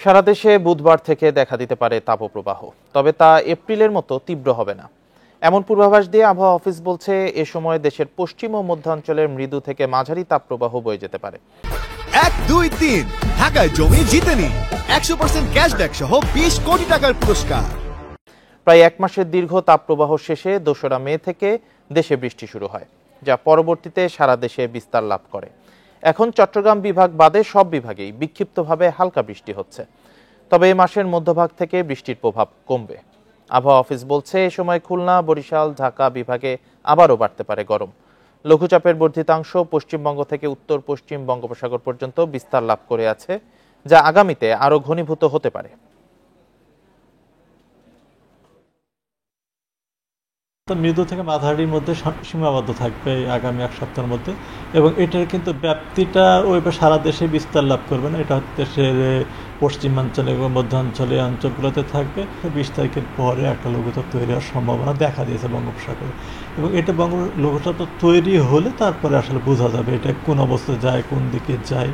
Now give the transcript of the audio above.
সারা দেশে বুধবার থেকে দেখা দিতে পারে তাপপ্রবাহ, তবে তা এপ্রিলের মতো তীব্র হবে না এমন পূর্বাভাস দিয়ে আবহাওয়া অফিস বলছে। এ সময় দেশের পশ্চিম ও মধ্যাঞ্চলের মৃদু থেকে মাঝারি তাপপ্রবাহ বয়ে যেতে পারে। 1, 2, 3 ঢাকায় জমি জিতে নিন 100% ক্যাশব্যাক সহ 20 কোটি টাকার পুরস্কার। প্রায় এক মাসের দীর্ঘ তাপপ্রবাহ শেষে 2রা মে থেকে দেশে বৃষ্টি শুরু হয়, যা পরবর্তীতে সারা দেশে বিস্তার লাভ করে। এখন চট্টগ্রাম বিভাগ বাদে সব বিভাগেই বিক্ষিপ্তভাবে হালকা বৃষ্টি হচ্ছে, তবে এ মাসের মধ্যভাগ থেকে বৃষ্টির প্রভাব কমবে। আবহাওয়া অফিস বলছে এ সময় খুলনা, বরিশাল, ঢাকা বিভাগে আবারও বাড়তে পারে গরম। লঘুচাপের বর্ধিতাংশ পশ্চিমবঙ্গ থেকে উত্তর পশ্চিম বঙ্গোপসাগর পর্যন্ত বিস্তার লাভ করে আছে, যা আগামীতে আরও ঘনীভূত হতে পারে। মৃদু থেকে মাঝারির মধ্যে সীমাবদ্ধ থাকবে আগামী এক সপ্তাহের মধ্যে, এবং এটার কিন্তু ব্যাপ্তিটা ওইভাবে সারা দেশে বিস্তার লাভ করবে না। এটা দেশের পশ্চিমাঞ্চলে এবং মধ্যাঞ্চলে অঞ্চলগুলোতে থাকবে। 20 তারিখের পরে একটা লঘুচাপ তৈরি হওয়ার সম্ভাবনা দেখা দিয়েছে বঙ্গোপসাগরে, এবং এটা লঘুচাপ তৈরি হলে তারপরে আসলে বোঝা যাবে এটা কোন অবস্থায় যায়, কোন দিকে যায়।